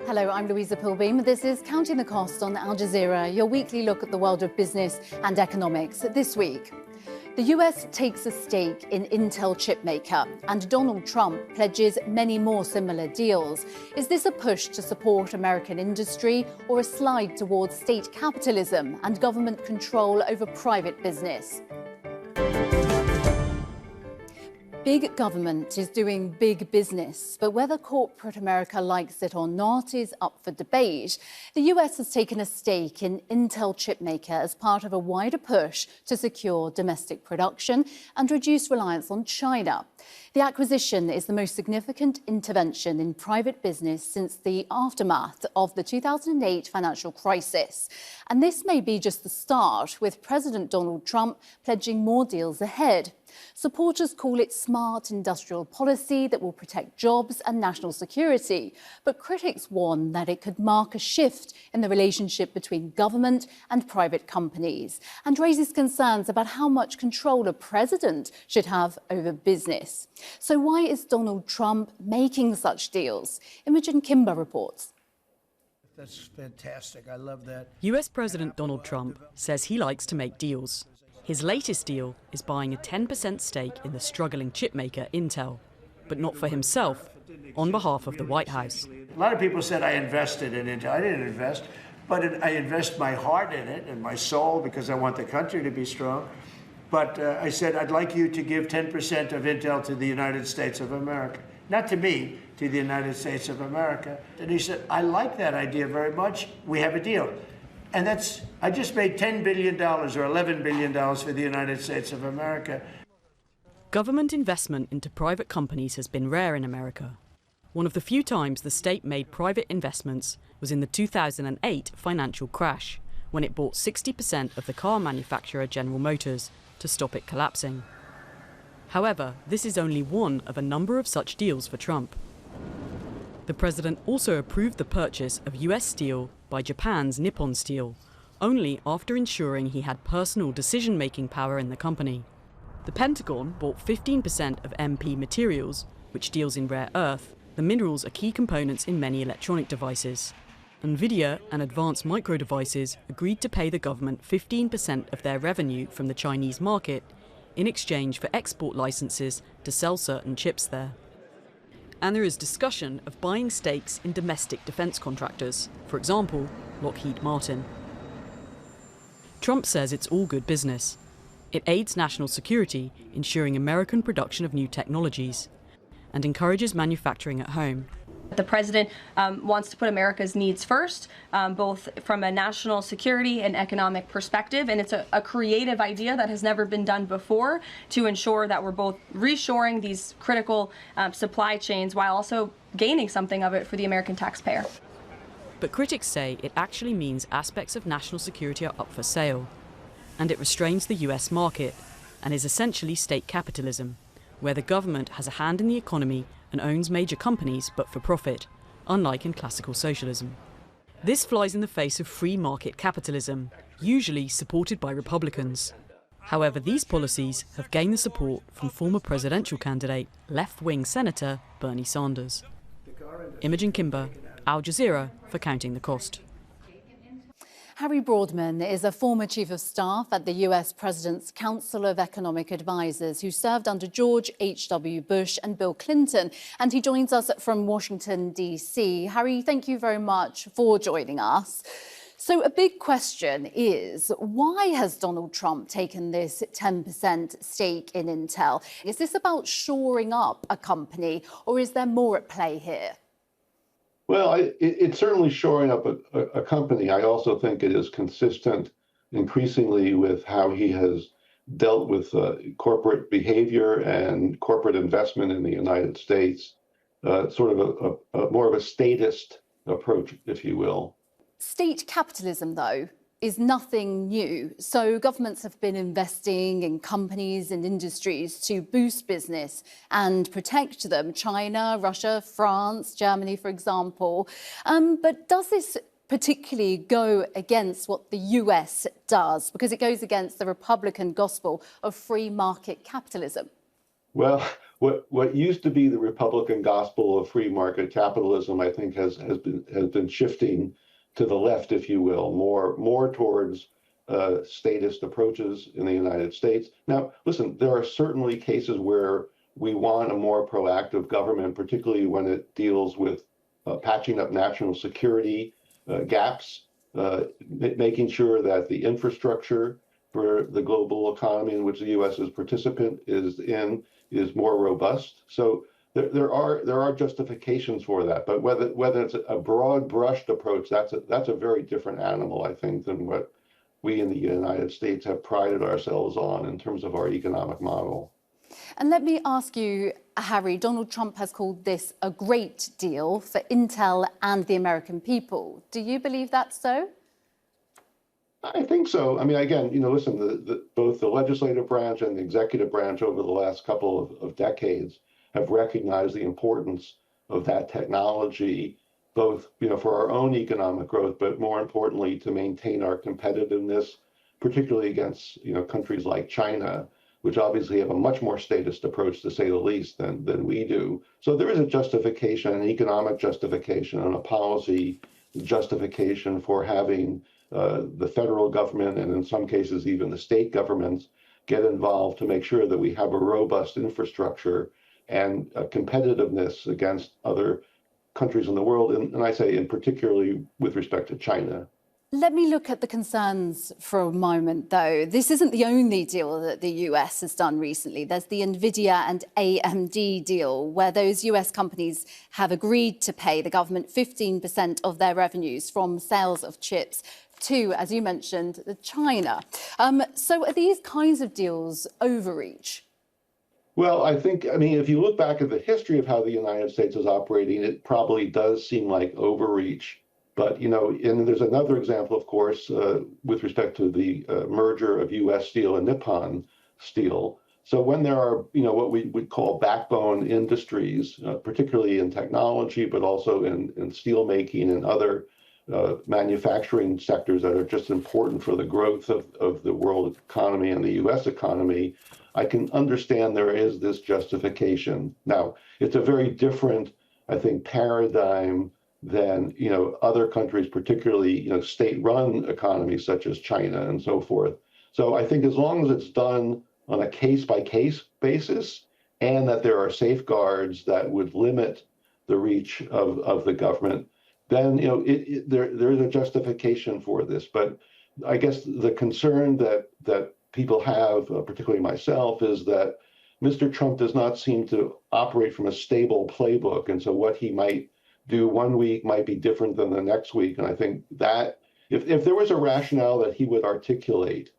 Hello, I'm Louisa Pilbeam. This is Counting the Cost on Al Jazeera, your weekly look at the world of business and economics. This week, the US takes a stake in Intel chipmaker, and Donald Trump pledges many more similar deals. Is this a push to support American industry or a slide towards state capitalism and government control over private business? Big government is doing big business, but whether corporate America likes it or not is up for debate. The US has taken a stake in Intel chipmaker as part of a wider push to secure domestic production and reduce reliance on China. The acquisition is the most significant intervention in private business since the aftermath of the 2008 financial crisis. And this may be just the start, with President Donald Trump pledging more deals ahead. Supporters call it smart industrial policy that will protect jobs and national security. But critics warn that it could mark a shift in the relationship between government and private companies and raises concerns about how much control a president should have over business. So why is Donald Trump making such deals? Imogen Kimber reports. That's fantastic. I love that. US President Donald Trump says he likes to make deals. His latest deal is buying a 10% stake in the struggling chipmaker Intel, but not for himself, on behalf of the White House. A lot of people said I invested in Intel. I didn't invest, but I invest my heart in it and my soul because I want the country to be strong. But I said, I'd like you to give 10% of Intel to the United States of America. Not to me, to the United States of America. And he said, I like that idea very much. We have a deal. And I just made $10 billion or $11 billion for the United States of America. Government investment into private companies has been rare in America. One of the few times the state made private investments was in the 2008 financial crash, when it bought 60% of the car manufacturer General Motors to stop it collapsing. However, this is only one of a number of such deals for Trump. The president also approved the purchase of US steel by Japan's Nippon Steel, only after ensuring he had personal decision-making power in the company. The Pentagon bought 15% of MP Materials, which deals in rare earth. The minerals are key components in many electronic devices. NVIDIA and Advanced Micro Devices agreed to pay the government 15% of their revenue from the Chinese market in exchange for export licenses to sell certain chips there. And there is discussion of buying stakes in domestic defence contractors, for example, Lockheed Martin. Trump says it's all good business. It aids national security, ensuring American production of new technologies, and encourages manufacturing at home. The president wants to put America's needs first, both from a national security and economic perspective, and it's a creative idea that has never been done before to ensure that we're both reshoring these critical supply chains while also gaining something of it for the American taxpayer. But critics say it actually means aspects of national security are up for sale, and it restrains the US market and is essentially state capitalism, where the government has a hand in the economy and owns major companies but for profit, unlike in classical socialism. This flies in the face of free market capitalism, usually supported by Republicans. However, these policies have gained the support from former presidential candidate, left-wing Senator Bernie Sanders. Imogen Kimber, Al Jazeera, for Counting the Cost. Harry Broadman is a former chief of staff at the US President's Council of Economic Advisers who served under George H.W. Bush and Bill Clinton, and he joins us from Washington, D.C. Harry, thank you very much for joining us. So a big question is, why has Donald Trump taken this 10% stake in Intel? Is this about shoring up a company, or is there more at play here? Well, it's certainly shoring up a company. I also think it is consistent increasingly with how he has dealt with corporate behavior and corporate investment in the United States, sort of a more of a statist approach, if you will. State capitalism, though, is nothing new. So governments have been investing in companies and industries to boost business and protect them. China, Russia, France, Germany, for example. But does this particularly go against what the US does? Because it goes against the Republican gospel of free market capitalism. Well, what used to be the Republican gospel of free market capitalism, I think, has been shifting to the left, if you will, more towards statist approaches in the United States. Now, listen, there are certainly cases where we want a more proactive government, particularly when it deals with patching up national security gaps, making sure that the infrastructure for the global economy in which the U.S. is participant is more robust. So there are justifications for that, but whether it's a broad brushed approach, that's a very different animal, I think, than what we in the United States have prided ourselves on in terms of our economic model. And let me ask you, Harry, Donald Trump has called this a great deal for Intel and the American people. Do you believe that's so? I think so. I mean, again, listen, both the legislative branch and the executive branch over the last couple of decades have recognized the importance of that technology, both, for our own economic growth, but more importantly, to maintain our competitiveness, particularly against, countries like China, which obviously have a much more statist approach, to say the least, than we do. So there is a justification, an economic justification, and a policy justification for having the federal government, and in some cases even the state governments, get involved to make sure that we have a robust infrastructure and competitiveness against other countries in the world, and I say in particularly with respect to China. Let me look at the concerns for a moment, though. This isn't the only deal that the US has done recently. There's the NVIDIA and AMD deal, where those US companies have agreed to pay the government 15% of their revenues from sales of chips to, as you mentioned, China. So are these kinds of deals overreach? Well, I mean, if you look back at the history of how the United States is operating, it probably does seem like overreach. But, and there's another example, of course, with respect to the merger of U.S. Steel and Nippon Steel. So when there are, what we would call backbone industries, particularly in technology, but also in steel making and other manufacturing sectors that are just important for the growth of the world economy and the U.S. economy, I can understand there is this justification. Now, it's a very different, I think, paradigm than other countries, particularly state-run economies such as China and so forth. So I think as long as it's done on a case-by-case basis, and that there are safeguards that would limit the reach of the government, then there's a justification for this. But I guess the concern that people have, particularly myself, is that Mr. Trump does not seem to operate from a stable playbook, and so what he might do one week might be different than the next week. And I think that if there was a rationale that he would articulate,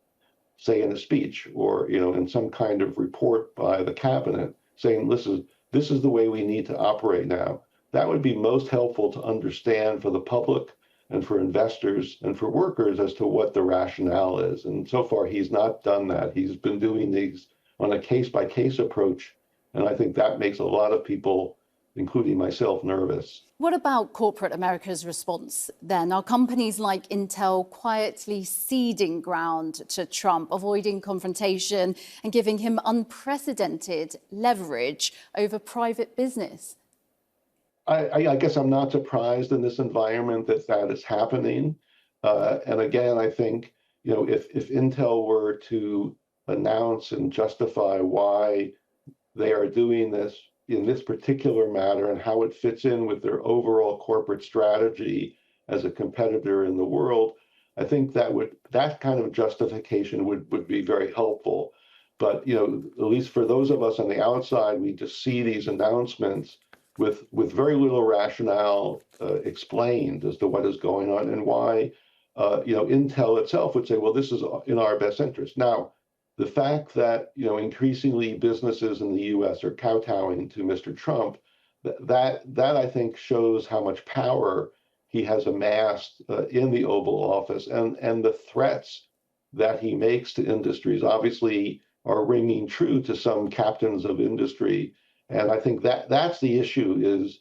say in a speech or in some kind of report by the cabinet, saying this is the way we need to operate now, that would be most helpful to understand for the public and for investors and for workers as to what the rationale is. And so far, he's not done that. He's been doing these on a case-by-case approach, and I think that makes a lot of people, including myself, nervous. What about corporate America's response then? Are companies like Intel quietly ceding ground to Trump, avoiding confrontation and giving him unprecedented leverage over private business? I guess I'm not surprised in this environment that is happening. And again, I think, if Intel were to announce and justify why they are doing this in this particular matter and how it fits in with their overall corporate strategy as a competitor in the world, I think that kind of justification would be very helpful. But, at least for those of us on the outside, we just see these announcements with very little rationale explained as to what is going on and why, Intel itself would say, well, this is in our best interest. Now, the fact that, increasingly businesses in the U.S. are kowtowing to Mr. Trump, that I think shows how much power he has amassed in the Oval Office, and the threats that he makes to industries obviously are ringing true to some captains of industry. And I think that's the issue is,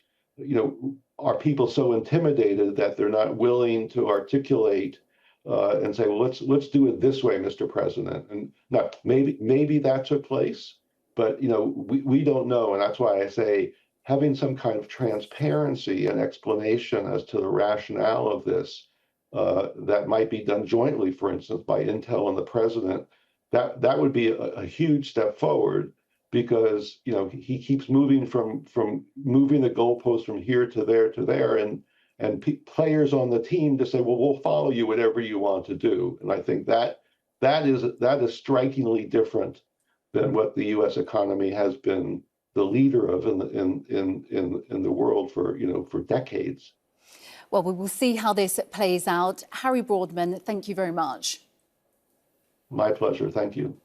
are people so intimidated that they're not willing to articulate and say, well, let's do it this way, Mr. President. And now maybe that took place, But we don't know, and that's why I say having some kind of transparency and explanation as to the rationale of this that might be done jointly, for instance, by Intel and the president, that would be a huge step forward, because he keeps moving from moving the goalpost from here to there, and players on the team to say, well, we'll follow you whatever you want to do. And I think that is strikingly different than what the U.S. economy has been the leader of in the world for decades. Well, we will see how this plays out. Harry Broadman, thank you very much. My pleasure. Thank you.